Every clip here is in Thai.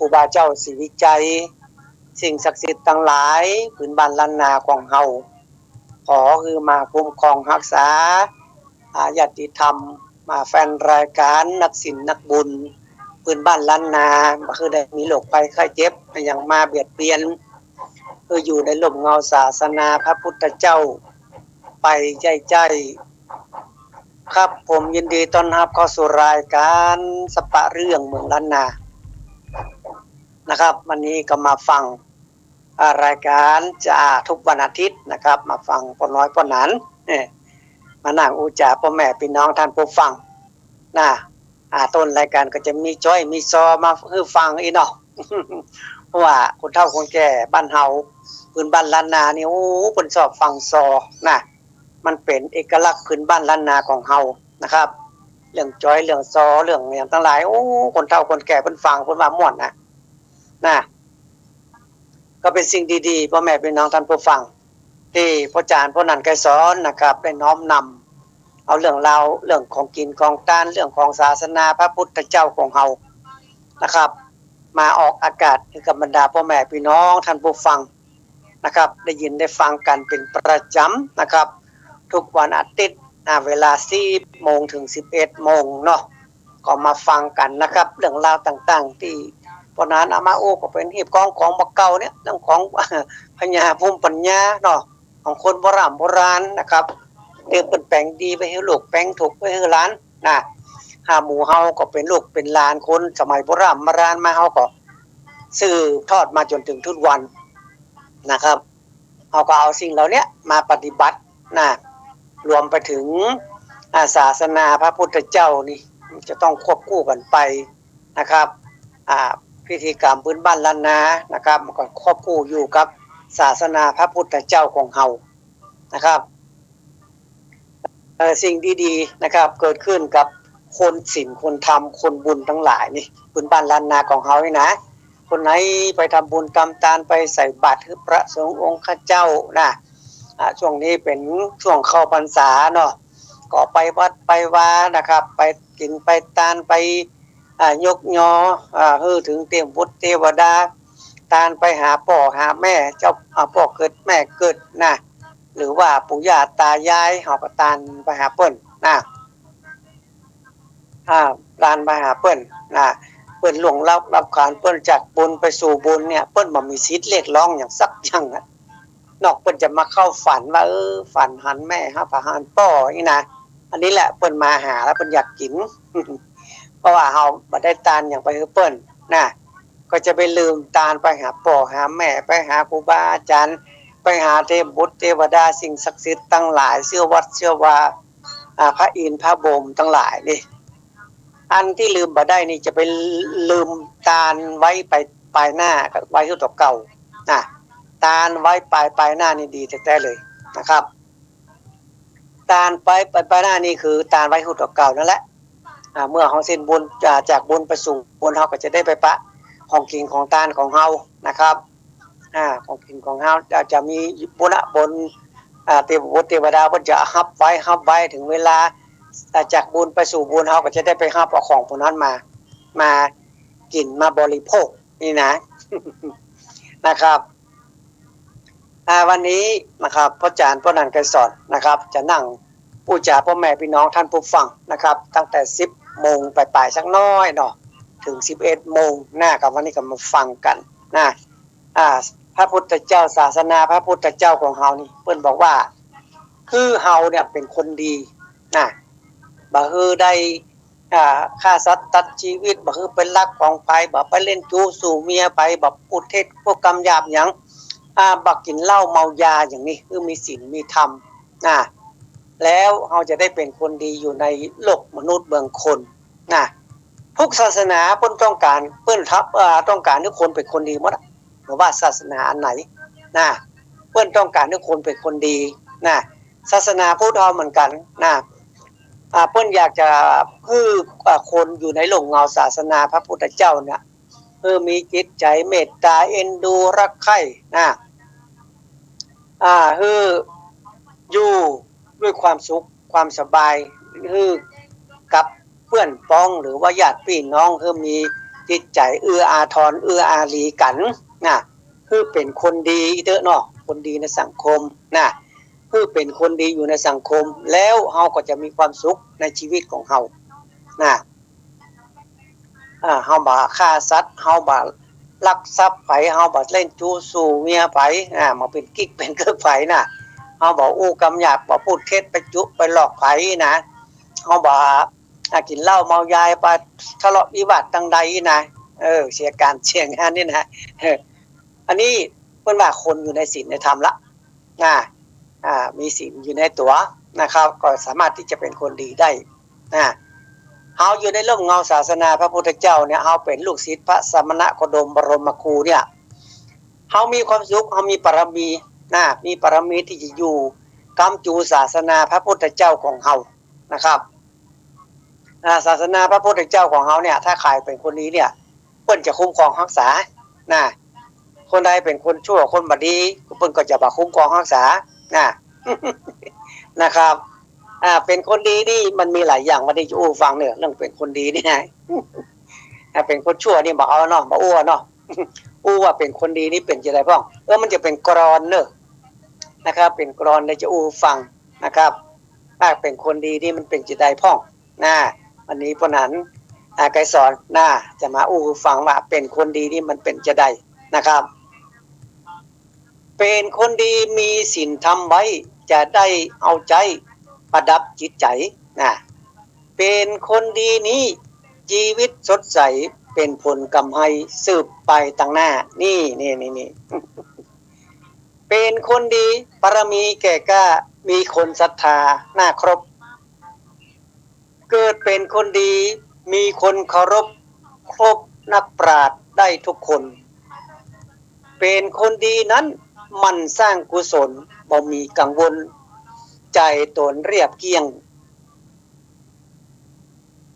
ครูบาเจ้าสิวิจัยสิ่งศักดิ์สิทธิ์ทั้งหลายพื้นบ้านล้านนาของเฮาขอคือมาคุ้มครองรักษาญาติธรรมมาแฟนรายการนักศิลป์นักบุญพื้นบ้านล้านนาคือได้มีโรคภัยไข้เจ็บอย่างมาเบียดเบียนคืออยู่ในร่มเงาศาสนาพระพุทธเจ้าไปใจครับผมยินดีต้อนรับเข้าสู่รายการสปะเรื่องเมืองล้านนานะครับวันนี้ก็มาฟังรายการจะทุกวันอาทิตย์นะครับมาฟังพ่อน้อยพ่อหนานมานั่งอุจาพ่อแม่พี่น้องท่านผู้ฟังนะต้นรายการก็จะมีจ้อยมีซอมาคือฟังอีเนาะ เพราะว่าคนเฒ่าคนแก่บ้านเฮาพื้นบ้านล้านนานี่โอ้เพิ่นชอบฟังซอนะมันเป็นเอกลักษณ์พื้นบ้านล้านนาของเฮานะครับเรื่องจ้อยเรื่องซอเรื่องอย่างทั้งหลายโอ้คนเฒ่าคนแก่เพิ่นฟังเพิ่นว่าม่วนนะก็เป็นสิ่งดีๆพ่อแม่พี่น้องท่านผู้ฟังที่พ่ออาจารย์พ่อนันไกรสอนนะครับได้น้อมนำเอาเรื่องราวเรื่องของกินของทานเรื่องของศาสนาพระพุทธเจ้าของเฮานะครับมาออกอากาศให้กับบรรดาพ่อแม่พี่น้องท่านผู้ฟังนะครับได้ยินได้ฟังกันเป็นประจำนะครับทุกวันอาทิตย์เวลา 10 โมงถึง 11 โมงเนาะก็มาฟังกันนะครับเรื่องราวต่างๆที่พอนั้นอามาโอก็เป็นหีบกองของบักเก่าเนี่ยเรื่องของพญาภูมิปัญญาเนาะของคนโบราณนะครับเดี๋ยวเป็นแปลงดีไปให้ลูกแปลงถูกไปให้หลานนะหมู่เฮาก็เป็นลูกเป็นหลานคนสมัยโบราณมาเฮาก็สืบทอดมาจนถึงทุกวันนะครับเฮาก็เอาสิ่งเหล่านี้มาปฏิบัตินะรวมไปถึงศาสนาพระพุทธเจ้านี่จะต้องควบคู่กันไปนะครับพิธีกรรมพื้นบ้านล้านนานะครับมันก็ควบคู่อยู่กับศาสนาพระพุทธเจ้าของเฮานะครับสิ่งดีๆนะครับเกิดขึ้นกับคนศีลคนธรรมคนบุญทั้งหลายนี่พื้นบ้านล้านนาของเฮานี่นะคนไหนไปทำบุญทำทานไปใส่บาตรให้พระสงฆ์องค์ข้าเจ้านะช่วงนี้เป็นช่วงเข้าพรรษาเนาะก็ไปวัดไปวานะครับไปกินไปทานไปยกยอฮือถึงเทพบุตรเทวดาทานไปหาพ่อหาแม่เจ้าพ่อเกิดแม่เกิดนะหรือว่าปู่ย่าตายายเฮาก็ทานไปหาเปิ้นนะทานไปหาเปิ้นนะเปิ้นหลวงรับขานเปิ้นจากบุญไปสู่บุญเนี่ยเปิ้นบ่มีสิทธิ์เรียกร้องอย่างสักอย่างนอกเปิ้นจะมาเข้าฝันว่าฝันหันแม่หาพระหันพ่อนี่นะอันนี้แหละเปิ้นมาหาแล้วเปิ้นอยากกิน เพราะว่าเฮาบ่ได้ทานอย่างไปคือเปิ้นนะก็จะไปลืมทานไปหาพ่อหาแม่ไปหาครูบาอาจารย์ไปหาเทพบุตรเทวดาสิ่งศักดิ์สิทธิ์ทั้งหลายเชื่อวัดเชื่อว่าพระอินทร์พระบรมทั้งหลายนี่อันที่ลืมบ่ได้นี่จะไปลืมทานไว้ไปปลายหน้ากับไว้ที่ตัวเก่านะทานไว้ปลายหน้านี่ดีแท้ๆเลยนะครับทานไปปลายหน้านี่คือทานไว้ที่ตัวเก่านั่นแหละเมื่อเฮาสิ้นบุญจากบุญไปสู่บุญเฮาก็จะได้ไปปะของกินของทานของเฮานะครับของกินของเฮาจะมีบุญบนเทพบุตรเทวดาเพิ่นจะรับไว้ถึงเวลาจากบุญไปสู่บุญเฮาก็จะได้ไปรับเอาของพวกนั้นมากินมาบริโภคนี่นะ นะครับวันนี้นะครับพระอาจารย์พ่อนันไกรสอนนะครับจะนั่งพูดจาพ่อแม่พี่น้องท่านผู้ฟังนะครับตั้งแต่ 10 โมงปลายๆสักน้อยเนาะถึง 11 โมงกับวันนี้ก็มาฟังกันนะพระพุทธเจ้าศาสนาพระพุทธเจ้าของเฮานี่เพิ่นบอกว่าคือเฮาเนี่ยเป็นคนดีนะบ่คือได้ฆ่าสัตว์ตัดชีวิตบ่คือเป็นลักของไผบ่ไปเล่นจู้สู่เมียไปบ่พูดเท็จพวกกรรมหยาบหยังบ่กินเหล้าเมายาอย่างนี้คือมีศีลมีธรรมแล้วเฮาจะได้เป็นคนดีอยู่ในโลกมนุษย์เมืองคนทุกศาสนาเพิ่นต้องการต้องการให้คนเป็นคนดีหมดบ่ว่าศาสนาอันไหนเพิ่นต้องการให้คนเป็นคนดีศาสนาพุทธเฮาเหมือนกันเพิ่นอยากจะให้คนอยู่ในร่มเงาศาสนาพระพุทธเจ้าเนี่ยมีจิตใจเมตตาเอ็นดูรักใคร่อยู่ด้วยความสุขความสบายกับเพื่อนพ้องหรือว่าญาติพี่น้องมี จิตใจเอื้ออาทรเอื้ออารีกันนะคือเป็นคนดีเด้อเนาะคนดีในสังคมนะคือเป็นคนดีอยู่ในสังคมแล้วเฮาก็จะมีความสุขในชีวิตของเฮานะเฮาบ่ฆ่าสัตว์เฮาบ่ลักทรัพย์ไผเฮาบ่เล่นจู้สู่เมียไผมาเป็นกิ๊กเป็นเกิกไผน่ะเฮาบ่อู้คำหยาบบ่พูดเท็จไปจุไปหลอกไผนะเฮาบ่กินเหล้าเมายาไปทะเลาะวิวาทจังใดนะเสียการเสียงานนี่นะอันนี้เพิ่นว่าคนอยู่ในศีลในธรรมละมีศีลอยู่ในตัวนะครับก็สามารถที่จะเป็นคนดีได้เฮาอยู่ในร่มเงาศาสนาพระพุทธเจ้าเนี่ยเฮาเป็นลูกศิษย์พระสมณโคดมบรมครูเนี่ยเฮามีความสุขเฮามีปรมีมีปรมีที่จะอยู่กำจูศาสนาพระพุทธเจ้าของเฮานะครับศาสนาพระพุทธเจ้าของเฮาเนี่ยถ้าใครเป็นคนนี้เนี่ยเพิ่นจะคุ้มครองรักษาคนใดเป็นคนชั่วคนบ่ดีเพิ่นก็จะบ่คุ้มครองรักษานะครับเป็นคนดีนี่มันมีหลายอย่างมาได้อยู่ฟังเนี่ยเรื่องเป็นคนดีนี่นะเป็นคนชั่วนี่บ่เอาเนาะบ่อ้วเนาะอู้ว่าเป็นคนดีนี่เป็นจังได๋พ้องมันจะเป็นกรอนเด้อนะครับเป็นกรอนได้จะอู้ฟังนะครับเป็นคนดีนี่มันเป็นจังได๋พ้องวันนี้พวกนั้นไกสอนจะมาอู้ฟังว่าเป็นคนดีนี่มันเป็นจังได๋นะครับเป็นคนดีมีศีลธรรมไว้จะได้เอาใจประดับจิตใจเป็นคนดีนี้ชีวิตสดใสเป็นผลกำไรสืบไปตั้งหน้านี่เป็นคนดีบารมีแก่กล้ามีคนศรัทธาน่าครบเกิดเป็นคนดีมีคนเคารพครบนักปราชญ์ได้ทุกคนเป็นคนดีนั้นมันสร้างกุศลบ่มีกังวลใจตนเรียบเกียง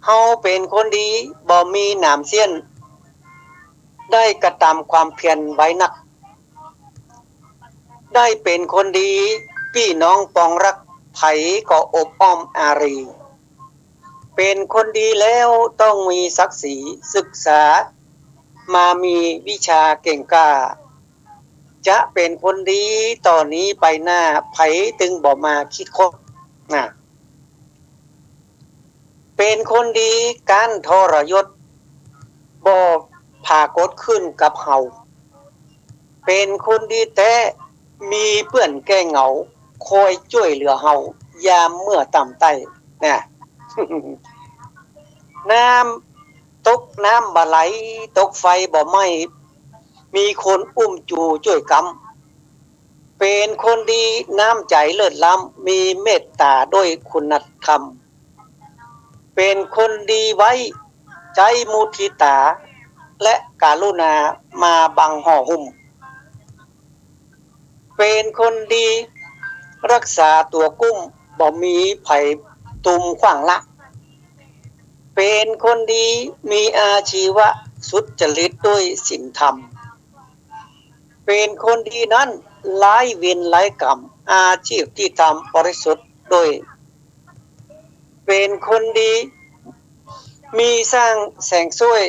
เฮาเป็นคนดีบ่มีหนามเสี้ยนได้กระทำความเพียรไว้นักได้เป็นคนดีพี่น้องปองรักไผก็อบอ้อมอารีเป็นคนดีแล้วต้องมีศักดิ์ศรีศึกษามามีวิชาเก่งกล้าจะเป็นคนดีต่อนนี้ไปหน้าไผถึงบ่มาคิดคบเป็นคนดีการทรยศบ่ผากดขึ้นกับเฮาเป็นคนดีแต่มีเพื่อนแก้เหงาคอยช่วยเหลือเฮายามเมื่อต่ำใต้น้ำตกน้ำบ่ไหลตกไฟบ่ไหม้มีคนอุ้มจูช่วยกำเป็นคนดีน้ำใจเลิศล้ำมีเมตตาด้วยคุณธรรมเป็นคนดีไว้ใจมุทิตาและกรุณามาบังห่อหุ้มเป็นคนดีรักษาตัวกุ้มบ่มีไผตุมขวางละเป็นคนดีมีอาชีวะสุจริตด้วยศีลธรรมเป็นคนดีนั้นหลายเวรหลายกรรมอาชีพที่ทำบริสุทธิ์โดยเป็นคนดีมีสร้างแสงช่วย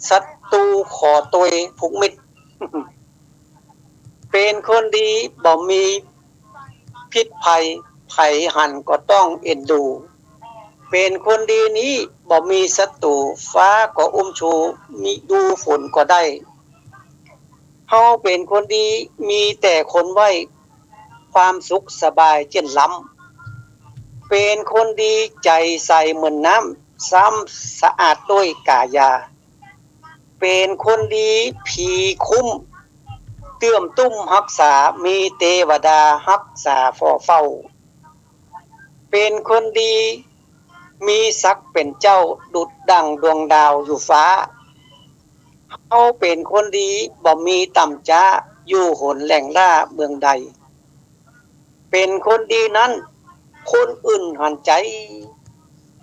ศัตรูขอตวยผูกมิตรเป็นคนดีบ่มีพิษภัยไผหันก็ต้องเอ็นดูเป็นคนดีนี้บ่มีศัตรูฟ้าก็อุ้มชูมีดูฝนก็ได้เฮาเป็นคนดีมีแต่คนไว้ความสุขสบายเช่นล้ำเป็นคนดีใจใสเหมือนน้ำซ้ำสะอาดด้วยกายาเป็นคนดีผีคุ้มเตื้อมตุ้มรักษามีเทวดารักษาเฝ้าเป็นคนดีมีศักดิ์เป็นเจ้าดุจดั่งดวงดาวอยู่ฟ้าเฮาเป็นคนดีบ่มีต่ำจ้าอยู่หนแหล่งล่าเมืองใดเป็นคนดีนั้นคนอื่นหันใจ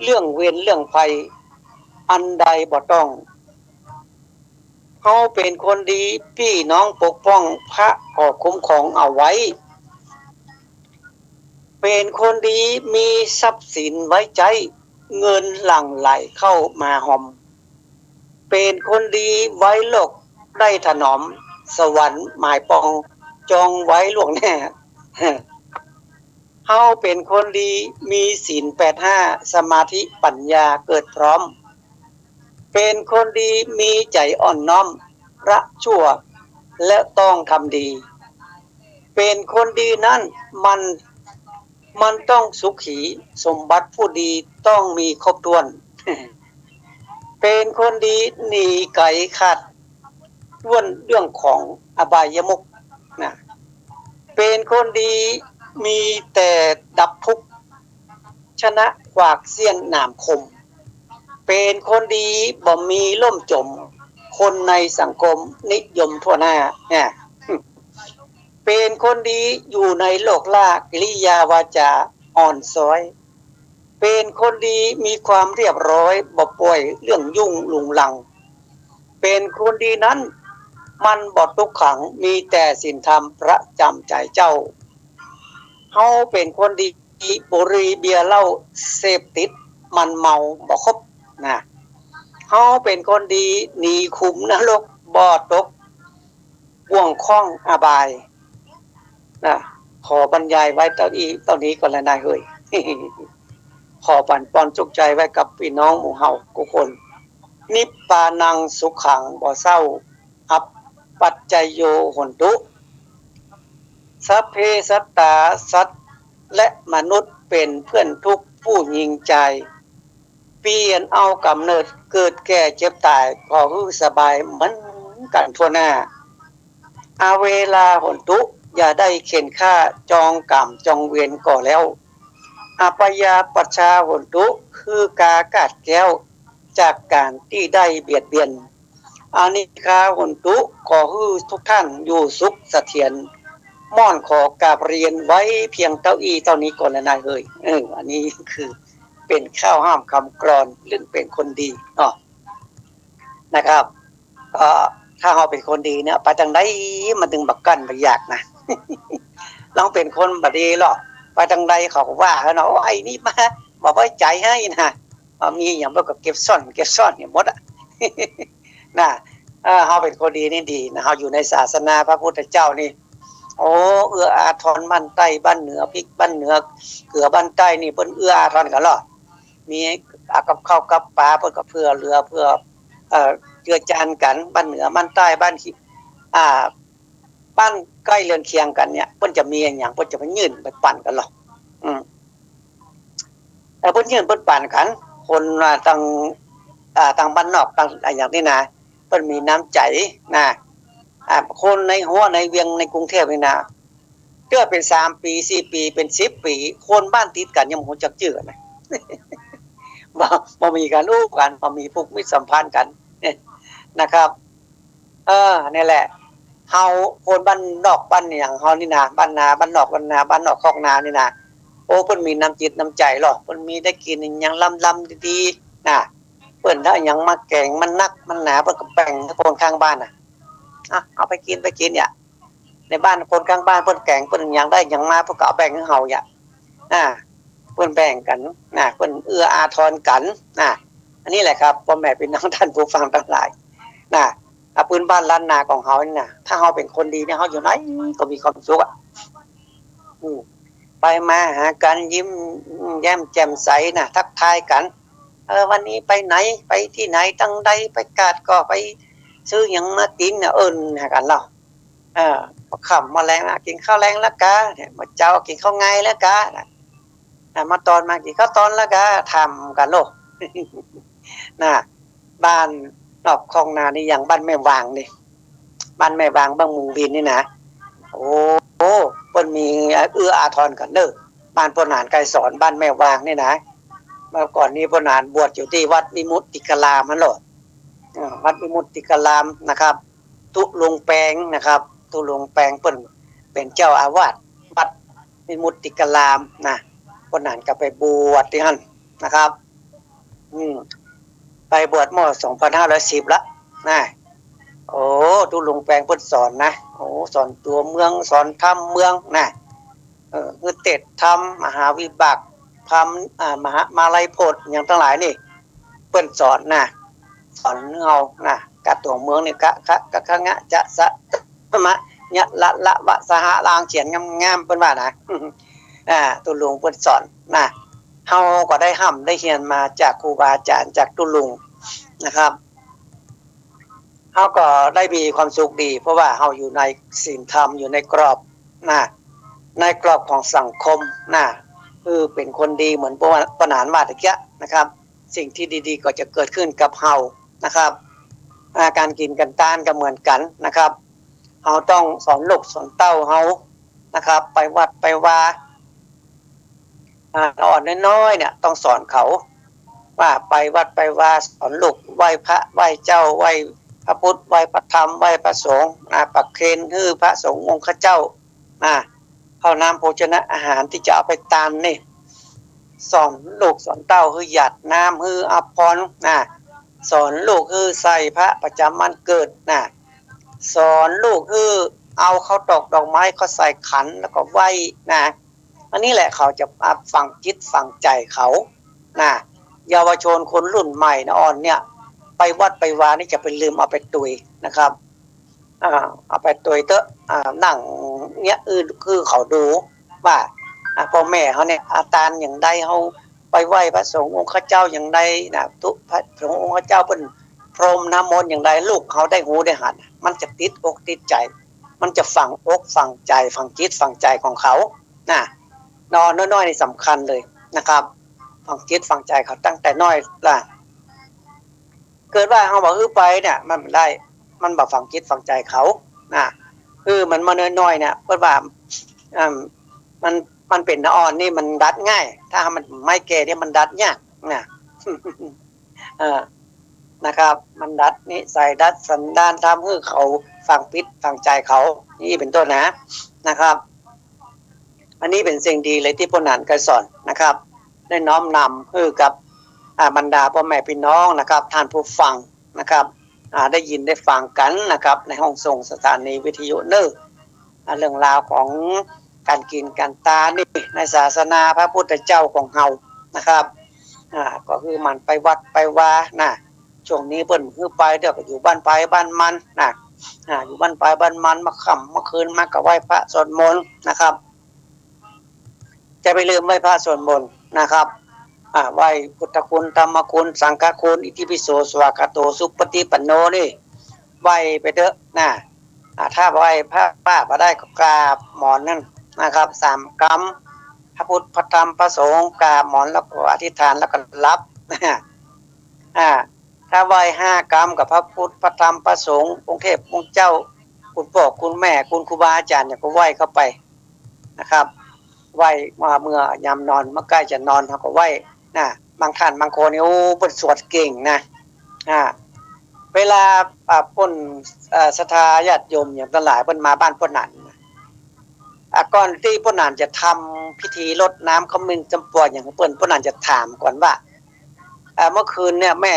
เรื่องเวรเรื่องภัยอันใดบ่ต้องเฮาเป็นคนดีพี่น้องปกป้องพระก็คุ้มครองเอาไว้เป็นคนดีมีทรัพย์สินไว้ใจเงินหลั่งไหลเข้ามาหอม เป็นคนดีไว้โลกได้ถนอมสวรรค์หมายปองจองไว้ล่วงแน่เฮาเป็นคนดีมีศีล85สมาธิปัญญาเกิดพร้อมเป็นคนดีมีใจอ่อนน้อมละชั่วและต้องทำดีเป็นคนดีนั้นมันต้องสุขีสมบัติผู้ดีต้องมีครบถ้วนเป็นคนดีหนีไก่ขาดล้วนเรื่องของอบายมุขนะเป็นคนดีมีแต่ดับทุกข์ชนะขวากเสี้ยนหนามคมเป็นคนดีบ่มีล่มจมคนในสังคมนิยมทั่วหน้าเนี่ยเป็นคนดีอยู่ในโลกล่ากิริยาวาจาอ่อนซ้อยเป็นคนดีมีความเรียบร้อยบ่ป่วยเรื่องยุ่งลุงลังเป็นคนดีนั้นมันบ่ทุกขังมีแต่ศีลธรรมประจำใจเจ้าเฮาเป็นคนดีบุหรี่เบียร์เหล้าเสพติดมันเมาบ่ครบนะเฮาเป็นคนดีหนีขุมนรกบ่ตกบ่วงข้องอบายนะขอบรรยายไว้ตอนนี้ก่อนละนายเฮ้ย ขอปั่นปอนจุกใจไว้กับพี่น้องหมู่เฮาทุกคนนิพพานังสุขังบ่เศร้าอัปปัจจโยหนตุสัพเพสัตตาสัตว์และมนุษย์เป็นเพื่อนทุกผู้ยิงใจเปลี่ยนเอากำเนิดเกิดแก่เจ็บตายก็คือสบายเหมือนกันทั่วหน้าอาเวลาหนตุอย่าได้เข็นฆ่าจองกรรมจองเวรก่อแล้วอัปยาปัชชาหนตุคือกากาดแก้วจากการที่ได้เบียดเบียนอานิคาหนตุขอให้ทุกท่านอยู่สุขเสถียรม่อนขอกราบเรียนไว้เพียงเต้าอี้เท่านี้ก่อนแล้วนายเฮ้ยอันนี้คือเป็นข้าวห้ามคำกรอนเรื่องเป็นคนดีนะครับก็ถ้าเราเป็นคนดีเนี่ยไปทางใดมันถึงบักกั้นบักอยากนะลองเป็นคนบัดดีหรอกไปทางใดเขาก็ว่าเขาเนาะไอ้นี่มาบอกไว้ใจให้นะมีอย่างแบบกับเก็บซ่อนอย่างหมดนะเราเป็นคนดีนี่ดีนะเราอยู่ในศาสนาพระพุทธเจ้านี่โอ้เอื้ออาทรบ้านใต้บ้านเหนือพริกบ้านเหนือเกลือบ้านใต้นี่เพิ่นเอื้ออาทรกันหรอมีกับข้าวกับปลาเพิ่นก็เพื่อเรือเพื่อเจือจานกันบ้านเหนือบ้านใต้บ้านบ้านใกล้เรือนเคียงกันเนี่ยเพิ่นจะมีอย่างเพิ่นจะไปยื่นไปปั่นกันหรอกแต่เพิ่นยื่นเพิ่นปั่นกันคนต่างบ้านนอกต่างอย่างนี้นะเพิ่นมีน้ำใจนะคนในหัวในเวียงในกรุงเทพนี่นะเกือบเป็น3ปี4ปีเป็น10ปีคนบ้านติดกันยังบ่รู้จักชื่อนะบ่มีการรู้กันบ่มีผูกมิตรสัมพันธ์กันนะครับนี่แหละเฮาคนบ้านนอกบ้านอย่างเฮานี่นะบ้านนาบ้านนอกบ้านนาบ้านนอกคอกนานี่นะโอ้เพิ่นมีน้ำจิตน้ำใจหรอกเพิ่นมีได้กินหยังล้ำๆดีๆนะเพิ่นถ้าหยังมาแกงมันนักมันหนาเพิ่นก็แบ่งให้คนข้างบ้านน่ะเอาไปกินเนี่ยในบ้านคนข้างบ้านเพิ่นแกงเพิ่นหยังได้หยังมาเพิ่นก็เอาแบ่งให้เฮาอย่าเพิ่นแบ่งกันนะเพิ่นเอื้ออาทรกันนะอันนี้แหละครับพ่อแม่พี่น้องท่านผู้ฟังทั้งหลายนะพื้นบ้านล้านนาของเฮานี่นะถ้าเฮาเป็นคนดีเนี่ยเฮาอยู่ไหนก็มีความสุขไปมาหากันยิ้มแย้มแจ่มใสนะทักทายกันวันนี้ไปไหนไปที่ไหนตั้งใดไปกาดก็ไปซื้อหยังมากินน่ะหากันเนาะค่ำมาแลงกินข้าวแรงแล้วกะเนี่ยมาเจ้ากินข้าวไงแล้วกะมาตอนมากินข้าวตอนแล้วกะทำกันโลกนะบ้านนอกคลองนานี่อย่างบ้านแม่วางนี่บ้านแม่วางบางมุงบินนี่นะโอ้เพิ่นมีเอื้ออาทรกันเด้อบ้านพนานไกรสอนบ้านแม่วางนี่นะเมื่อก่อนนี้พนานบวชอยู่ที่วัดวิมุตติกรามนั่นแหละวัดวิมุตติกรามนะครับตุลงแปงนะครับตุลงแปงเพิ่นเป็นเจ้าอาวาสวัดวิมุตติกรามนะพนานก็ไปบวชที่นั่นนะครับไปบวชเมื่อ2510ละนะโอ้ตุลงแปลงเพิ่นสอนนะโอ้สอนตัวเมืองสอนธรรมเมืองนะคือเตดธรรมมหาวิบากธรรมมาลัยโพธิ์อย่างทั้งหลายนี่เพิ่นสอนนะ สอนเฮานะกะตัวเมืองนี่กะงะจะสะมะยะละวะสหลางเขียนงามๆเพิ่นว่านะตุลุงเพิ่นสอนนะเฮาก็ได้ห้ำได้เรียนมาจากครูบาอาจารย์จากตุลุงนะครับเฮาก็ได้มีความสุขดีเพราะว่าเฮาอยู่ในศีลธรรมอยู่ในกรอบนะในกรอบของสังคมนะคือเป็นคนดีเหมือนปนานว่าตะเกียนะครับ สิ่งที่ดีๆก็จะเกิดขึ้นกับเฮานะครับการกินกันต้านก็เหมือนกันนะครับเฮาต้องสอนลูกสอนเต้าเฮานะครับไปวัดไปว่าอ่อนน้อยๆเนี่ยต้องสอนเขาว่าไปวัดไปว่าสอนลูกไหว้พระไหว้เจ้าไหว้พระพุทธไหว้พระธรรมไหว้พระสงฆ์ปักเคนฮือพระสงฆ์องค์ข้าเจ้าข้าวน้ำโภชนะอาหารที่จะเอาไปตานนี่สอนลูกสอนเต้าคือหยัดน้ำคืออภรณ์สอนลูกคือใส่พระประจำวันเกิดสอนลูกคือเอาข้าวตอกดอกไม้เขาใส่ขันแล้วก็ไหว้อันนี้แหละเขาจะฝังจิตฝังใจเขาเยาวชนคนรุ่นใหม่นะอ่อนเนี่ยไปวัดไปวานี่จะไปลืมเอาไปตุยนะครับเอาไปตุยเตอะนั่งเนี่ยคือเขาดูว่าพ่อแม่เขาเนี่ยอาตารอย่างใดเขาไปไหว้พระสงฆ์องค์ข้าเจ้าอย่างใดทุพระสงฆ์องค์ข้าเจ้าเป็นพรหมน้ำมนต์อย่างใดลูกเขาได้หูได้หันมันจะติดอกติดใจมันจะฝังอกฝังใจฝังจิตฝังใจของเขานอนน้อยๆนี่สำคัญเลยนะครับฝังจิตฝังใจเขาตั้งแต่น้อยล่ะเกิดว่าเขาบอกไปเนี่ยมันได้มันแบบฝังจิตฝังใจเขามันมาน้อยๆเนี่ยเพื่อว่ามันเป็นอ่อนนี่มันดัดง่ายถ้ามันไม่แก่เนี่ยมันดัดยากนะครับมันดัดนี่ใส่ดัดสันดานทำให้เขาฝังพิษฝังใจเขานี่เป็นต้นนะครับอันนี้เป็นสิ่งดีเลยที่พ่อหนานเคยสอนนะครับได้น้อมนำให้กับบรรดาพ่อแม่พี่น้องนะครับท่านผู้ฟังนะครับได้ยินได้ฟังกันนะครับในห้องส่งสถานีวิทยุเรื่องราวของการกินการตานี่ในศาสนาพระพุทธเจ้าของเฮานะครับก็คือมันไปวัดไปว่าช่วงนี้เพิ่นคือไปเดี๋ยวก็อยู่บ้านไปบ้านมันอยู่บ้านไปบ้านมันมาค่ำมาคืนมาก็ไหว้พระสวดมนต์นะครับจะไปลืมไหว้พระสวดมนต์นะครับไหว้พุทธคุณธรรมคุณสังฆคุณอิติปิโสสวากาโตสุปฏิปันโนนี่ไหว้ไปเถอะถ้าไหว้พระป้าบ่ได้ก็กราบหมอนนั่นนะครับ3 กรัมพระพุทธพระธรรมพระสงฆ์กราบหมอนแล้วก็อธิษฐานแล้วก็รับถ้าไหว้5 กรัมกับพระพุทธพระธรรมพระสงฆ์องค์เทพองค์เจ้าคุณพ่อคุณแม่คุณครูบาอาจารย์เนี่ยก็ไหว้เข้าไปนะครับไหว้มาเมื่อยามนอนเมื่อใกล้จะนอนเขาก็ไหว้บางท่านบางคนนี่โอ้เพิ่นสวดเก่งเวลาพ่นศรัทธาญาติโยมอย่างทั้งหลายเพิ่นมาบ้านพ่อหนานก่อนที่พ่อหนานจะทำพิธีรดน้ำขมิ้นจำปาอย่างเพิ่นพ่อหนานจะถามก่อนว่าเมื่อคืนเนี่ยแม่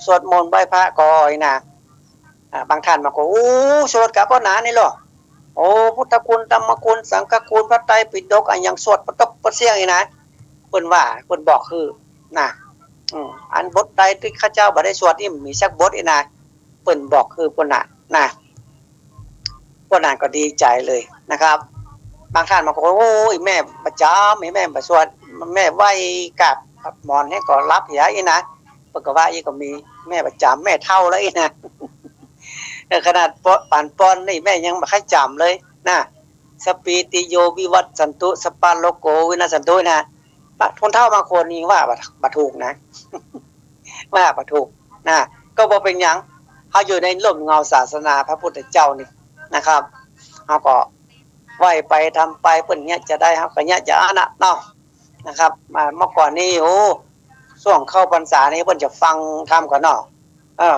สวดมนต์ไหว้พระก่อยบางท่านมาก็โอ้สวดกับพ่อหนานนี่หรอโอ้พุทธคุณธรรมคุณสังฆคุณพระไตรปิฎกอย่างสวดประเสียงนี่นะเพิ่นว่าเพิ่นบอกคืออันบทใดที่ข้าเจ้าบ่ได้สวดนี่มีสักบทอีนะเพิ่นบอกคือเพิ่นพ่อหนานก็ดีใจเลยนะครับบางท่านมาก็โอ้ยแม่ประจำแม่บ่สวดแม่ไหว้กับหมอนให้ก็รับอย่าอีนะเพิ่นก็ว่าอีก็มีแม่ประจำแม่เฒ่าแล้วอีนะขนาดปานปอนนี่แม่ยังบ่ค่อยจำเลยสปีติโยวิวัตสันตุสปาโลโกวินาสันตุคนเฒ่าบางคนนี่ว่าบ่ถูกนะว่าบ่ถูกก็บ่เป็นหยังเฮาอยู่ในร่มเงาศาสนาพระพุทธเจ้านี่นะครับเฮาก็ไหว้ไปทำไปเพิ่นเนี่ยจะได้เฮาก็เนี่ยจะเนาะนะครับเมื่อก่อนนี้โอ้ช่วงเข้าพรรษานี้เพิ่นจะฟังธรรมก่อนเนาะ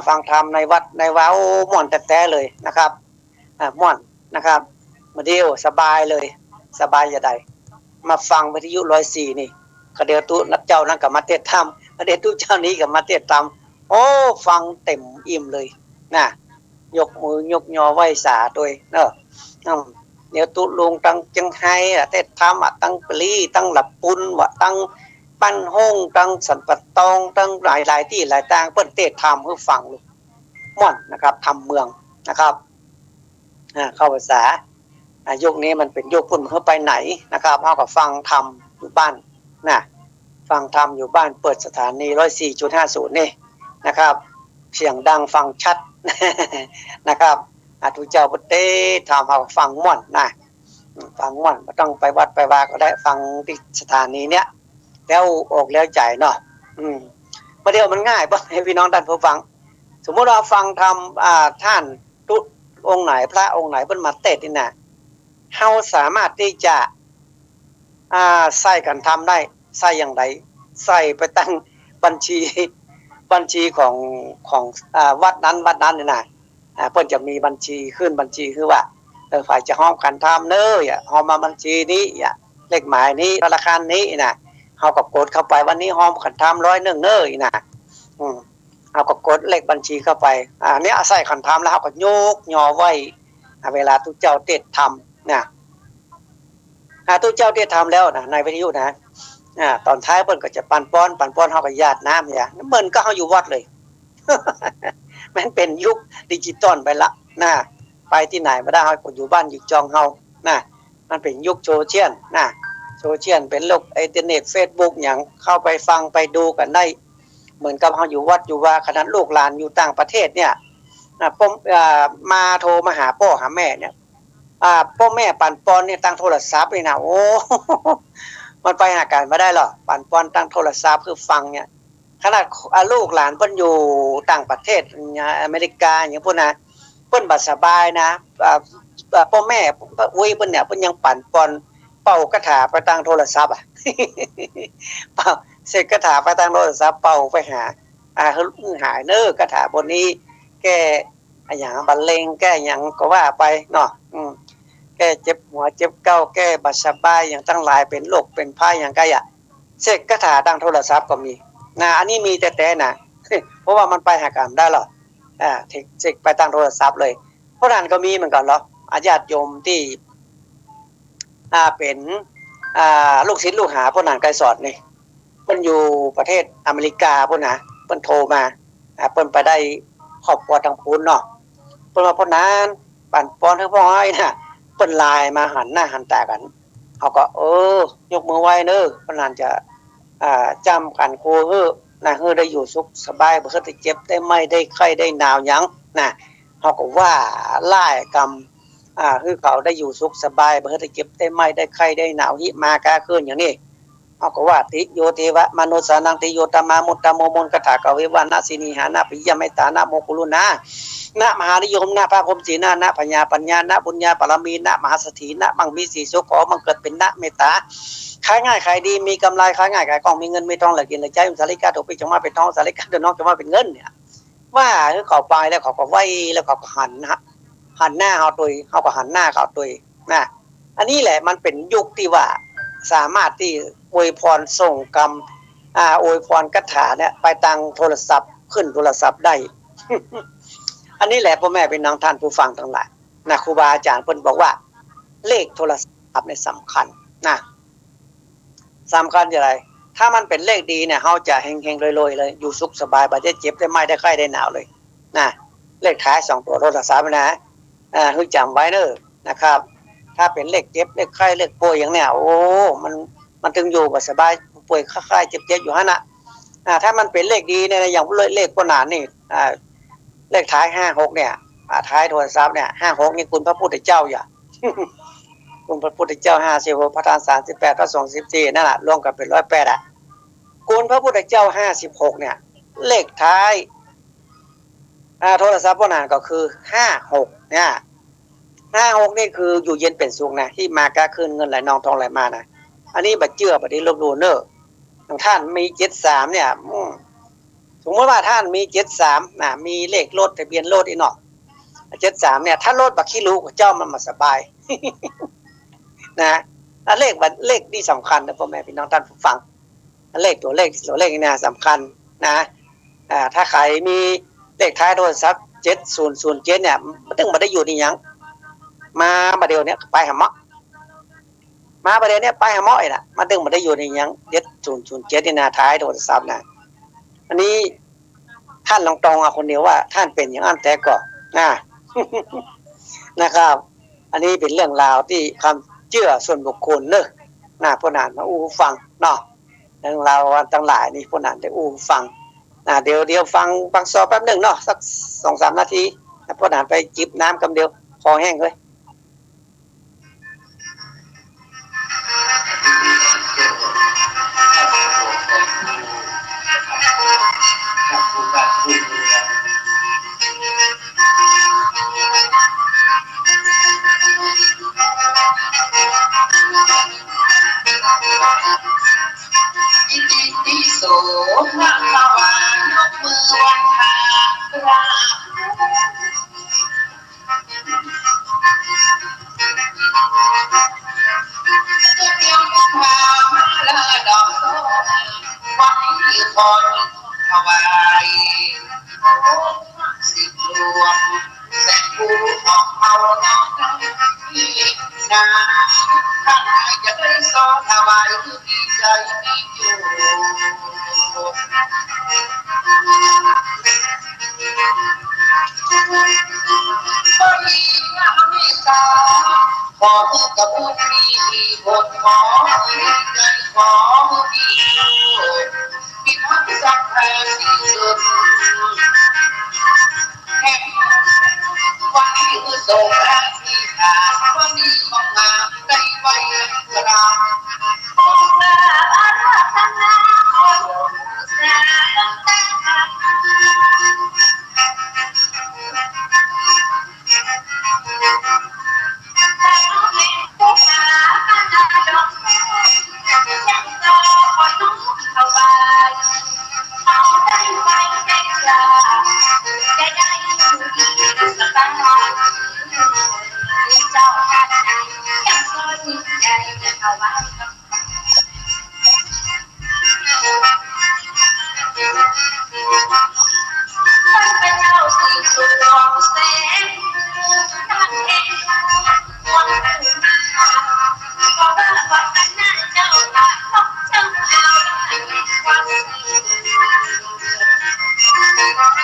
ฟังธรรมในวัดในว้าม่วนแท้ๆเลยนะครับม่วนนะครับมื้อเดียวสบายเลยสบายอย่าใดมาฟังวิทยุ104นี่ก็เดี๋ยวตุนักเจ้านั้นก็มาเทศธรรมเดี๋ยวตุเจ้านี้ก็มาเทศธรรมโอ้ฟังเต็มอิ่มเลยยกมือยกยอไหว้สาด้วยเนาะเดี๋ยวตุลงตั้งจังไห้เทศธรรมตั้งปลีตั้งหลับปุนว่าตั้ง ปั้นห้องตั้งสันปะตองตั้งหลายที่หลายต่างเปิ้นเตะทำให้ฟังม่อนนะครับทำเมืองนะครับเข้าภาษายุคนี้มันเป็นยุคพุ่นเพื่อไปไหนนะครับเอากับฟังทำอยู่บ้านนะฟังทำอยู่บ้านเปิดสถานี 104.50 นี่นะครับเสียงดังฟังชัดนะครับทุกเจ้าพุทธทำเอาฟังม่อนนะฟังม่อนไม่ต้องไปวัดไปวาก็ได้ฟังที่สถานีเนี้ยแล้วออกแล้วใจเนาะประเดี๋ยวมันง่ายป่ะให้พี่น้องท่านผู้ฟังสมมติเราฟังทำท่านทุกองค์ไหนพระองค์ไหนเป็นมาเตะนี่นะเราสามารถที่จะใส่กันทำได้ใส่อย่างไรใส่ไปตั้งบัญชีของวัดนั้นนี่นะเพิ่นจะมีบัญชีขึ้นบัญชีคือว่าฝ่ายจะห้อมกันทำเน้อห้อมมาบัญชีนี้เลขหมายนี้ธนาคารนี้นะเฮาก็กดเข้าไปวันนี้ห้อมกันทำ101เน้อนะเอาก็กดเลขบัญชีเข้าไปเนี้ยใส่ขันทำแล้วเฮาก็โยกย่อไว้เวลาทุกเจ้าเทศทำนะทุกเจ้าเทศทำแล้วนะในวิทยุนะตอนท้ายเพิ่นก็จะปั่นป้อนเฮาก็ญาติน้ำเนี่ยเหมือนก็เฮาอยู่วัดเลย มันเป็นยุคดิจิตอลไปละนะไปที่ไหนไม่ได้เฮาก็อยู่บ้านอยู่จองเฮานะมันเป็นยุคโซเชียลนะโซเชียลเป็นโลกอินเทอร์เน็ต Facebook หยังเข้าไปฟังไปดูกันได้เหมือนกับเฮาอยู่วัดอยู่ว่าขนาดลูกหลานอยู่ต่างประเทศเนี่ยผมมาโทรมาหาพ่อหาแม่เนี่ยพ่อแม่ปั่นปอนเนี่ยตั้งโทรศัพท์เลยนะโอ้มันไปหากันไม่ได้หรอกปั่นปอนตั้งโทรศัพท์คือฟังเนี่ยขนาดลูกหลานเพิ่นอยู่ต่างประเทศอเมริกาอย่างพวกนะเพิ่นบ่สบายนะพ่อแม่อุ้ยเพิ่นเนี่ยเพิ่นยังปั่นปอนเป่ากระถาไปตั้งโทรศัพท์เป่าเสกกระถาไปตั้งโทรศัพท์เป่าไปหาหายเน้อกระถาบนนี้แก้อย่างบรรเลงแก้อย่างก็ว่าไปเนาะแก้เจ็บหัวเจ็บเก้าแก้บ่สบายอย่างตั้งหลายเป็นโรคเป็นภัยอย่างก็เสกกระถาตั้งโทรศัพท์ก็มีอันนี้มีแต่นะเพราะว่ามันไปหากันได้หรอเสกไปตั้งโทรศัพท์เลยเพราะนั้นก็มีเหมือนกันเหรอญาติโยมที่เป็นลูกศิษย์ลูกหาพวกนั้นไกลสอดนี่เพิ่นอยู่ประเทศอเมริกาพวกนะเพิ่นโทรมาเพิ่นไปได้ครอบครัวทางพูนเนาะเพิ่นว่าพวกนั้นปั่นป้อนให้พ่อให้น่ะเพิ่นไลน์มาหันหน้าหันตากันเขาก็ยกมือไหว้เด้อเพิ่นนั้นจะจำกันโคเฮ้อนะเฮ้อได้อยู่สุขสบายบ่เคยได้เจ็บได้ไม่ได้ไข้ได้หนาวหยังนะเฮาก็ว่าล่ายกรรมคือเขาได้อยู่สุขสบายบ่เคยได้เจ็บได้ไม่ได้ไข้ได้หนาวหิมากาคืนอย่างนี้เฮาก็ว่าติโยเทวะมนุสานังติโยตมามุตตโมมนกถากเววานะสินีหานะปิยะเมตตานะโมกุลุนะนะมหานิยมนะพระพรหมสีนะปัญญานะบุญญาปรมีนะมหาสถีนะบังมีสีสุขขอบังเกิดเป็นนะเมตตาขายง่ายขายดีมีกำไรขายง่ายขายกองมีเงินมีทองเหลือกินเหลือใช้สาริกาถูกปีจงมาเป็นทองสาริกาเดินน้องจะมาเป็นเงินเนี่ยว่าคือเขาไปแล้วเขาก็ไหวแล้วเขาก็หันหน้าเขาตุยเขาก็หันหน้าเขาตุยนะอันนี้แหละมันเป็นยุคที่ว่าสามารถที่อวยพรส่งกรรมอวยพรคาถาเนี่ยไปทางโทรศัพท์ขึ้นโทรศัพท์ได้ อันนี้แหละพ่อแม่เป็นน้องท่านผู้ฟังทั้งหลายนะครูบาอาจารย์เพิ่นบอกว่าเลขโทรศัพท์เนี่ยสำคัญนะสำคัญอย่างไรถ้ามันเป็นเลขดีเนี่ยเขาจะเฮงๆรวยๆเลยอยู่สุขสบายบ่ได้เจ็บได้ไม่ได้ไข้ได้หนาวเลยนะเลขท้าย2ตัวโทรศัพท์นะให้จำไว้เด้อนะครับถ้าเป็นเลขเจ็บเลขไข้เลขป่วยอย่างเนี้ยโอ้มันถึงอยู่บ่สบายป่วยไข้เจ็บๆอยู่หั่นน่ะถ้ามันเป็นเลขดีเนี่ยอย่างเลขพวกนั้นนี่เลขท้าย56เนี่ยท้ายโทรศัพท์เนี่ย56นี่คุณพระพุทธเจ้าอย่า คุณพระพุทธเจ้า56พระธาตุ38พระสงฆ์14นั่นน่ะรวมกันเป็น108คุณพระพุทธเจ้า56เนี่ยเลขท้ายโทรศัพท์พวกนั้นก็คือ56เนี่ย56นี่คืออยู่เย็นเป็นสุขนะที่มากะคืนเงินไหลนองทองไหลมานะอันนี้บ่เชื่อบ่ได้ลบหลู่เด้อท่านมี73เนี่ยสมมติว่าท่านมี73มีเลขรถทะเบียนรถอีเนาะ73เนี่ยถ้ารถบักขี้รู้เจ้ามันมาสบาย นะเลขนี่สำคัญนะพ่อแม่พี่น้องท่านผู้ฟังตัวเลขนี่สำคัญนะถ้าใครมีเลขท้ายโทรศัพท์7007เนี่ยมันต้องบ่ได้อยู่นี่หยังมาบัดเดี๋ยวนี้ไปหาหมอมาประเด็นเนี้ยไปหาหมอน่ะมันถึงบ่ได้อยู่ในหยัง 007นี่นะท้ายโทรศัพท์นะอันนี้ท่านลองตองคนเดียวว่าท่านเป็นอย่างนั้นแต่ก็นะครับอันนี้เป็นเรื่องราวที่ความเชื่อส่วนบุคคลเนอะพวกนั้นมาฟังเนาะเรื่องราวทั้งหลายนี่พวกนั้นได้ฟังเดี๋ยวฟังซอแป๊บนึงเนาะสัก 2-3 นาทีพวกนั้นไปจิบน้ำกำเดียวคอแห้งเลยโสภะละวายกมือวันทากราบยกมามาละดอกโตไว้คอยถวายสิบหลวงแสงภูของเอาน้องที่นาท่านให้จะได้สอนถวายคือดีใจมีอยู่ขอมือกับผู้มีบทขอใจขอมีพิทักษ์สักแห่งสิ่งเดิมแห่งวันนี้คือโศกและที่ขาดวันนี้มองงามได้ไว้กระดาษมองหน้าอาราธนาขอแสงแต่ผู้หาดาดอกยังรอคอยน้องถวายเอาได้ไว้ได้กลาจะได้อยู่ดีสบายเจ้าท่านยังสนใจจะถวายพระเจ้าสิ่งสวงแสงท่านเองวันขึ้นมาก็ว่าวันนั้นเจ้าตาพบเจ้าเอาวัน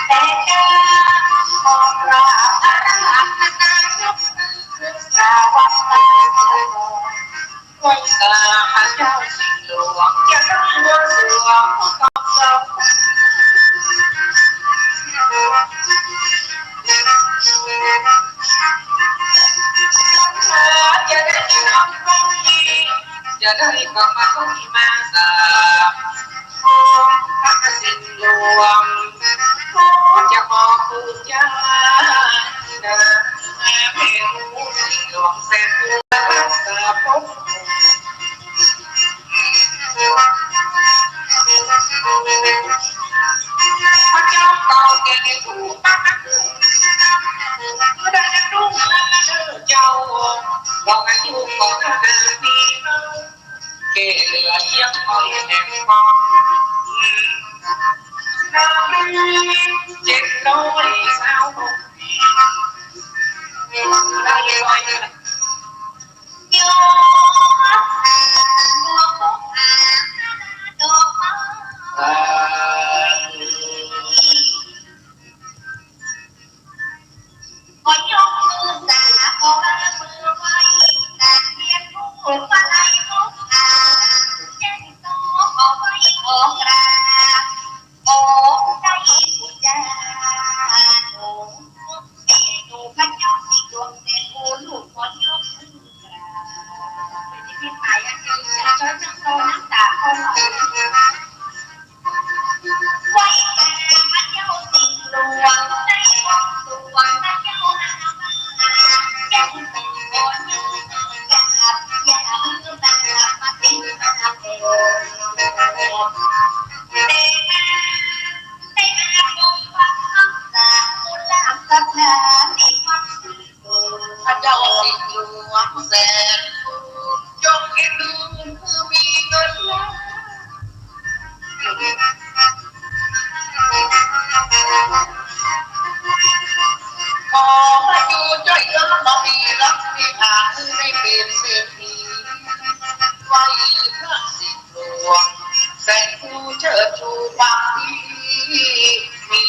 แต่แกของเราอาราธนายกสาวัตตาไว้ตาพระเจ้าสิ่งหลวงจะต้องเลือกสวงของเราจะได้ทำความดีจะได้กลับมาต้องมาสาพระสิทธิ์หลวงจะขอคุณเจ้าแม่ผู้สิทธิ์หลวงแสนรักษาพบพระเจ้าเก่าแก่ผู้ปักได้รุ่งเจ้าบอกอายุของนาปีเกลือเยี่ยมคอยแห่งความนา700 สาวปีได้ลอยโยบัวพกอาดอกไม้ขอยกมือสาขอมือไว้แต่เพียงผู้มาลัยพกอาแจ้งโตขอไว้ขอกราบโอ้ได้ผู้จาหนูพระเจ้าสิดวงเสนโอลูกขอยกมือกราบเป็นที่ไม่หมายอันนี้จะช่วยจังโตน้ำตาคงไว้แต่พระเจ้าสิหลวงได้ความสุขพระเจ้ายังเป็นคนยังขับยังตั้งมาเป็นมาเป็นได้มาบงความรักษาบุญและศรัทธาในความสุขพระเจ้าสิหลวงแสนจงเอ็นดูคือมีเงินล้านขอมาอยู่ใจเลิศน้องมีรักมีทางไม่เป็นเศรษฐีไว้พระสิทธิ์หลวง ชูความดีมี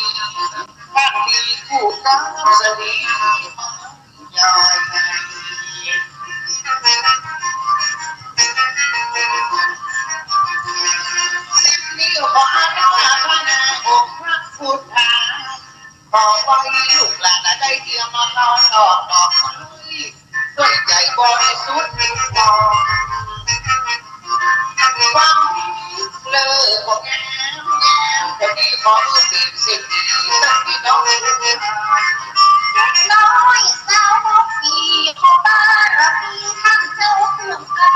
ท่านดีผู้น้ำสดีใหญ่นิ้วขวาหน้าพระนาองค์พระพุทธาขอไว้ลูกหลานได้เดียวมาเข้าดอกไม้ด้วยใจบริสุทธิ์มองฟังเลิกบอกแง้มแต่ดีขอสิบตั้งพี่น้องน้อยสาวพบปีขอบ้านระบีข้างเจ้าเครื่องกา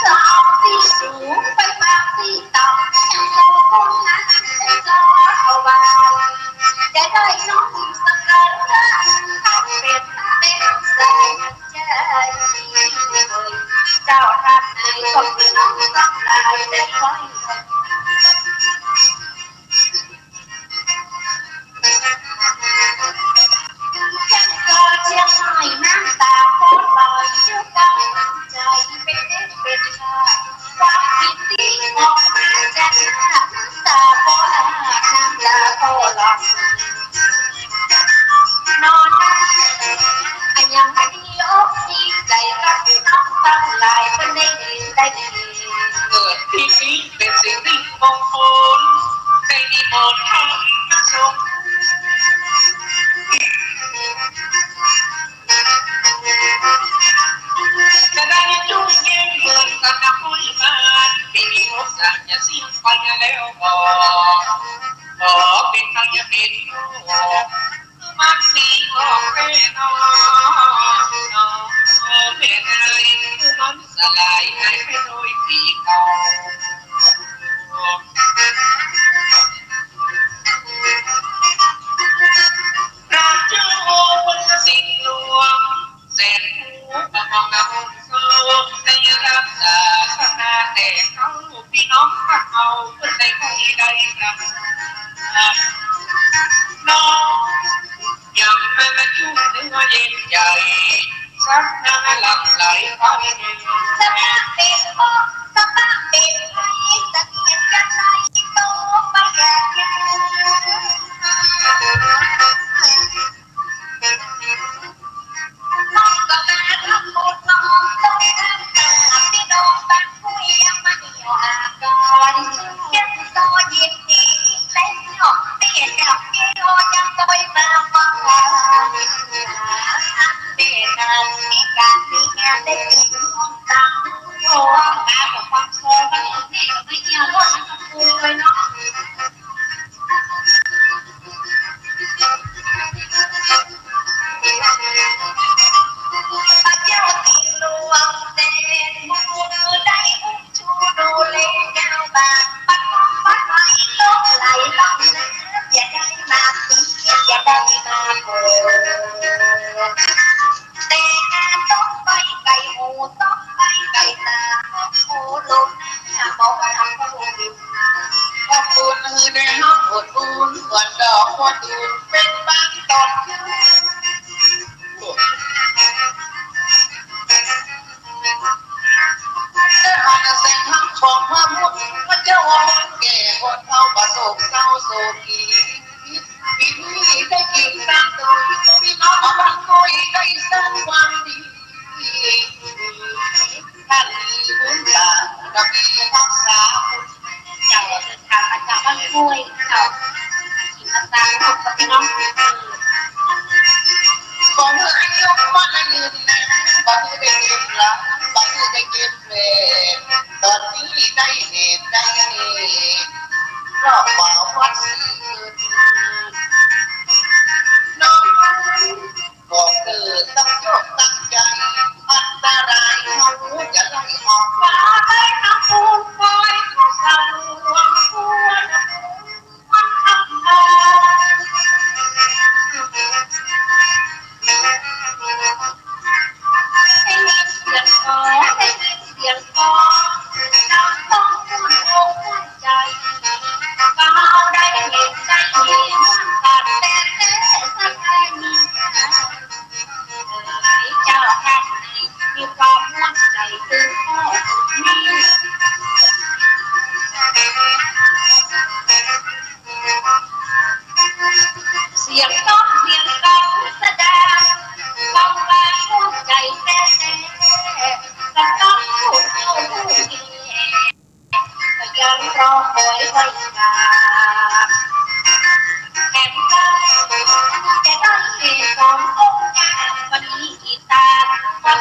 สาวที่สูงไปบางที่ต่ำยังมองคนนั้นเป็นจอเอาไว้จะได้น้องสักการะทำเป็นแสงใจเจ้าท่านไหนก็คือน้องต้องลายได้ไว้ยังก็เชียงใหม่น้ำตาโคตรลอยเชื่อกันใจเป็นเด็กเป็นชาความคิดดีออกมาจากตาโคตรน้ำตาโคตรหลอกนอนยังไม่ยกดีใจกับน้องตั้งหลายคนได้ดีเกิดที่นี้เป็นสิ่งที่มงคลได้มีมนต์ทำมาส่งจะได้จุ่มเย็นเหมือนกับน้ำห้อยบ้านที่มีรสสั่งอย่าสิ้นไปแล้วขอเป็นทางอย่าเป็นมันดีออกแน่นอนเป็นอะไรมันสลายหายไปโดยปีเก่าราชโอเป็นสิ่งหลวงเสร็จผู้ประมงนำโซ่ในรักษาศาสนาแต่เขาพี่น้องข้าเขาเพื่อได้คงได้กันน้องยังมาจุ่มเนื้อเย็นใจสักน้ำหลั่งไหลไปสปาเป็นพ่อสปาเป็นไทยตะเกียบกันไหลโตไปแก่แก่น้องก็มาทำบุญน้องต้องทำตามที่น้องตั้งคุยยังไม่ยอมก่อนยังก็ยินดีเล่นหอกเตี้ยกับพี่โอยังก็ไปมาฟังเด็กนั้นมีการมีงานได้ดีห้องตังโอ้งานกับความโซ่กันนี่ก็ไม่เกี่ยวกับคุยเลยเนาะพระเจ้าติดลวงเด่นมือได้อุ้มชูดูเลแก้วบางปัดปัดไหลลงไหลล่องน้ำอย่าได้มาตีอย่าได้มาโกแต่การต้องไปไก่หูต้องไปไก่ตาโอ้ลงหน้าบอกว่าทำก็ลงดินขอบคุณในห้องอดอุ่นวันดอกวันอื่นเป็นบางตอนแต่หากเส้นทางของความมุ่งมันจะว่าแก่คนเข้าประสบเศร้าโศกีปีนี้ได้กินตามตัวพี่น้องบางคนได้สร้างความดีท่านมีบุญตากับมีรักษาเจ้าเดินทางมาจากบ้านห้วยเจ้าขี่มาตามลูกกับพี่น้องของเมื่ออายุมันยืนนานบางทีได้เก็บหลังบางทีได้เก็บเวตอนนี้ได้เหตุได้รอบบ่าววัดสีน้องบอกคือต้องโชคตั้งใจอันตรายน้องจะไล่ออกมาได้น้ำปูนคอยเขาสั่งหวังหัวน้ำปูนมันทำงานให้มีเสียงขอให้มีเสียงขอน้ำต้องพูดโอ้พูดใจ กาแห่งได้จะได้ขององค์การวันนี้กีตาร์ฟัง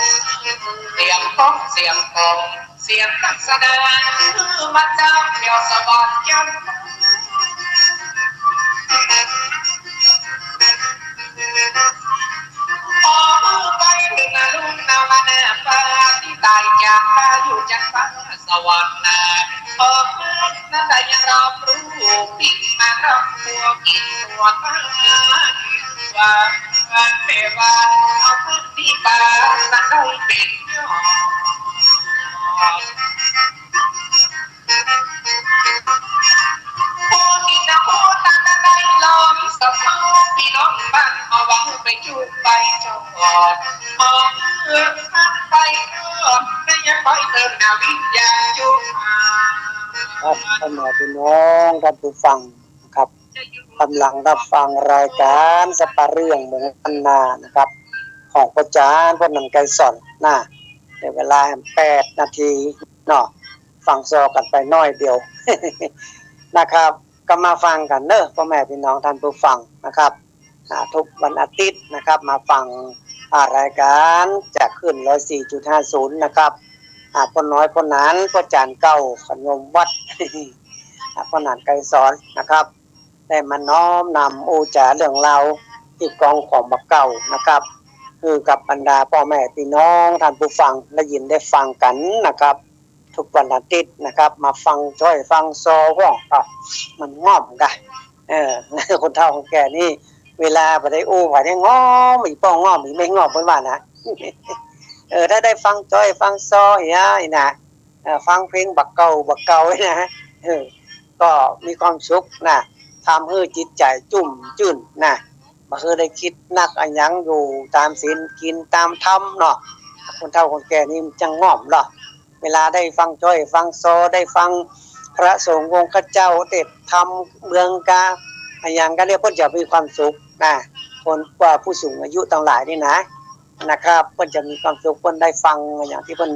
เสียงของเสียงของเสียงนักแสดงคือมาจากเดียวสวัสดิ์ยันพอไปถึงลุงนาวันแน่ฟ้าที่ตายจากฟ้าอยู่จากฟ้าสวรรค์นาพอนั้นได้ยังรับรู้ปิดมารับตัวกินตัวฟ้าว่าเทวาเอาพื้นที่ป่านั้นได้เป็นยอดผู้ที่จะพูดนั้นได้ลองสะท้อนพี่น้องบ้านเอาหวังไปจุดไปจอดมองเอื้อท่านไปเอื้อได้ยังไปเติมนาวิญญาณจุดครับท่านพี่น้องท่านผู้ฟังครับกำลังรับฟังรายการสปาเรื่องเมืองอันนานะครับของพระอาจารย์พนันไกรสอนนะในเวลา8 นาทีเนาะฟังซอกันไปน้อยเดียว นะครับก็มาฟังกันเนอะพ่อแม่พี่น้องท่านผู้ฟังนะครับทุกวันอาทิตย์นะครับมาฟังรายการจากขึ้น 104.50 นะครับพ่อน้อยพ่อนั้นพ่อจานเก่าขนมวัด พ่อนันไกรสอนนะครับได้มาน้อมนำโอจาเรื่องราวที่กองของบักเก่านะครับคือกับบรรดาพ่อแม่พี่น้องท่านผู้ฟังได้ยินได้ฟังกันนะครับทุกวันอาทิตย์นะครับมาฟังช่วยฟังซอว่ามันงอมกันคนเฒ่าคนแก่นี่เวลาไปได้อู้ไปได้ง้อมอีป้องง้อมอีไม่ง้อมเพิ่นว่านะ ถ้าได้ฟังจ้อยฟังซออย่างนี้นะฟังเพลงบักเก่าไว้นะก็มีความสุขนะทำให้จิตใจจุ่มจื่นนะบ่เคยได้คิดนักอันยังอยู่ตามศีลกินตามธรรมเนาะคนเฒ่าคนแก่นี่จังง้อมเนาะเวลาได้ฟังจ้อยฟังซอได้ฟังพระสงฆ์องค์เจ้าเทศธรรมเมืองกาอันยังก็เรียกเพิ่นจะมีความสุขนะคนกว่าผู้สูงอายุทั้งหลายนี่นะครับเพิ่นจะมีความสุขเพิ่นได้ฟังอย่างที่เพิ่น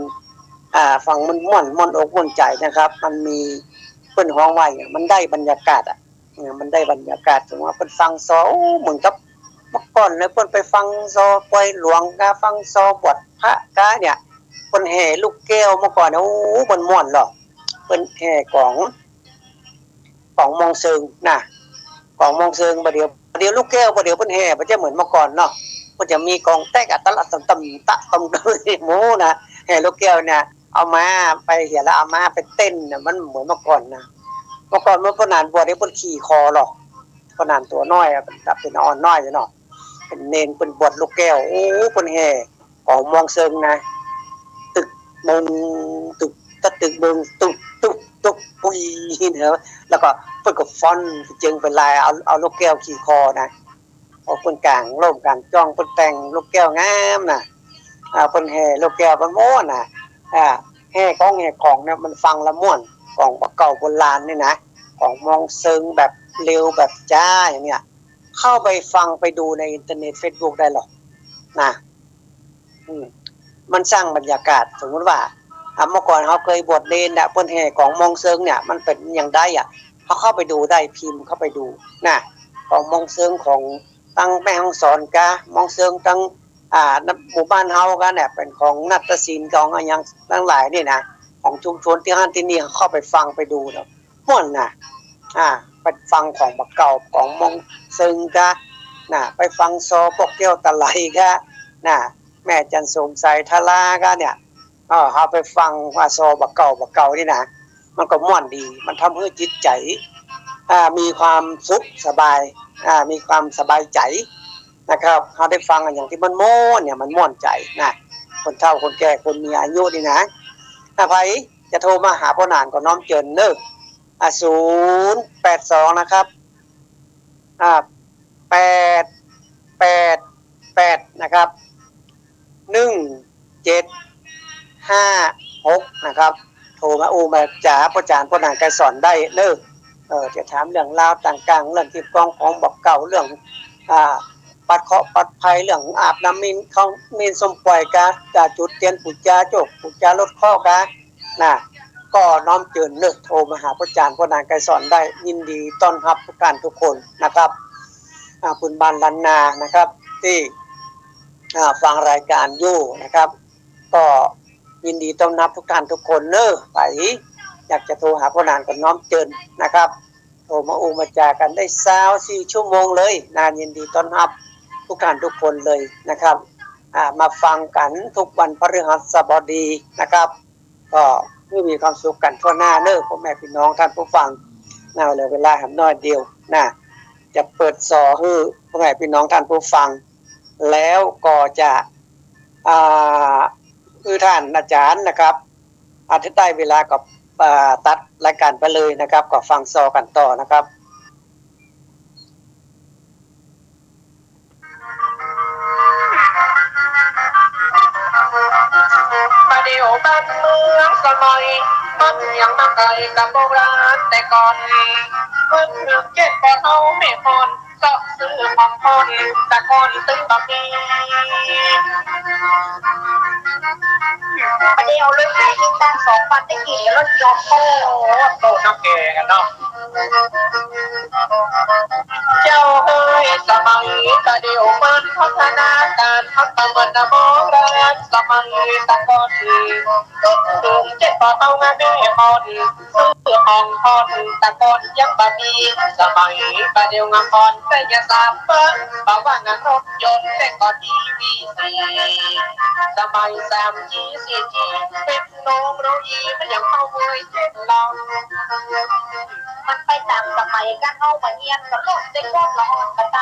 ฟังมันม่วนอกม่วนใจนะครับมันมีเพิ่นฮ้องไว้มันได้บรรยากาศมันได้บรรยากาศถึงว่าเพิ่นฟังซอเหมือนกับเมื่อก่อนเลยเพิ่นไปฟังซอปล่อยหลวงกาฟังซอบวชพระกาเนี่ยเพิ่นแห่ลูกแก้วเมื่อก่อนโอ้เพิ่นม่วนหรอกเพิ่นแห่ของมองเซิงนะของมองเซิงบ่เดี๋ยวลูกแก้วบ่เดี๋ยวเพิ่นแห่บ่จะเหมือนเมื่อก่อนเนาะก็จะมีกองแตกอัตลักษณ์ตำตะตำด้วยหมูนะแห่ลูกแก้วเนี่ยเอามาไปเหียแล้วเอามาไปเต้นเนี่ยมันเหมือนเมื่อก่อนนะเมื่อก่อนมันพนานบวชได้เพิ่นขี่คอหรอกพนานตัวน้อยเป็นอ่อนน้อยอยู่เนาะเป็นเนนเป็นบวชลูกแก้วโอ้เพิ่นแห่ของมองเซิงนะตึกมงตึกตึกเบิงตุกปุยเนาะแล้วก็เพิ่นก็ฟ้อนจึงเป็นลายเอาลูกแก้วขี่คอนะเอาเพิ่นกลางร่มกลางจ้องเพิ่นแต่งลูกแก้วงามน่ะเพิ่นแห่ลูกแก้วมันม่วนน่ะแห่ของเนี่ยมันฟังละม่วนของเก่าโบราณนี่นะของมองเซิงแบบเร็วแบบจ้าอย่างเนี้ยเข้าไปฟังไปดูในอินเทอร์เน็ต Facebook ได้หรอกนะมันสร้างบรรยากาศสมมุติว่าเมื่อก่อนเฮาเคยบวชเนรน่ะเพิ่นแห่ของมองเซิงเนี่ยมันเป็นอย่างใดเฮาเข้าไปดูได้พิมพ์เข้าไปดูนะของมองเซิงของตั้งแม่ฮ่องสอนกะมองเซิงตั้งหมู่บ้านเฮากันเนี่ยเป็นของนัตศิลป์ของอย่างทั้งหลายนี่นะของชุมชนที่ฮั่นที่นี่เข้าไปฟังไปดูแล้วม่วนน่ะไปฟังของบักเก่าของมองเซิงกะไปฟังซอพวกแก้วตะไลกะแม่จันสมใสทลากะเนี่ยเฮาไปฟังว่าซอบักเก่านี่นะมันก็ม่วนดีมันทำให้จิตใจมีความสุขสบายมีความสบายใจนะครับเขาได้ฟังอย่างที่มันม่วนเนี่ยมันม่วนใจนะคนเฒ่าคนแก่คนมีอายุนี่นะถ้าใครจะโทรมาหาพ่อนานก็น้อมเจิญเด้อ082นะครับ888นะครับ1756นะครับโทรมามาจ๋าพ่อจานพ่อนานไกรสอนได้เด้อจะถามเรื่องราวต่างๆเรื่องที่กองของบักเก่าเรื่องปัดเคาะปัดภัยเรื่องอาบน้ำมินเขามินสมปล่อยกะจุดเตียนปุจจาโจกปุจจารถข้อกะ ก็น้อมเจิญเนอะโทรมาหาพระอาจารย์พ่อนางไกรสอนได้ยินดีต้อนรับทุกการทุกคนนะครับคุณบานลันนานะครับที่ฟังรายการอยู่นะครับก็ยินดีต้อนรับทุกท่านทุกคนเนอะไปอยากจะโทรหาพ่อนางก็น้อมเจิญนะครับโทรมามาจากันได้24 ชั่วโมงเลยนานยินดีต้อนรับทุกท่านทุกคนเลยนะครับมาฟังกันทุกวันพฤหัสบดีนะครับก็มีความสุขกันทั่วหน้าเนอะพ่อแม่พี่น้องท่านผู้ฟังน่าเลยเวลาหำน้อยเดียวนะจะเปิดซอให้พ่อแม่พี่น้องท่านผู้ฟังแล้วก็จะคือท่านอาจารย์นะครับอาทิตย์ได้เวลาก็ตัดรายการไปเลยนะครับก็ฟังซอกันต่อนะครับมาเดียวบ้านเมืองสมัยมันยังมาไกลกับโบราณแต่ก่อนเพิ่งเลือกเจ็ดพอเอาไม่พอนก็ซื้อของคนแต่คนตึ้งตอนนี้มาเดียวเลยให้ยิ่งตั้ง2,000ได้กี่รถยนต์โตน้ำแกกันเนาะเจ้าเฮ้ยสมัยแต่เดียวมันพัฒนาการพัฒนาโบราณสมัยแต่ก่อนถึงเจ็ดพอเอางานไม่พอนซื้อของพอนแต่ก่อนยังบะมีสมัยแต่เดียวงานพอนแต่ยังสามเปิ้ลบอกว่างานรถยนต์แต่ก่อนทีวีซีสมัย3G 4G เป็นโนมโรยีมันยังเข้าเว้ยเจ็ดเรามันไปตามสมัยกันเอามาเงียนกับโลกเด็กก้อนละอ่อนกระตา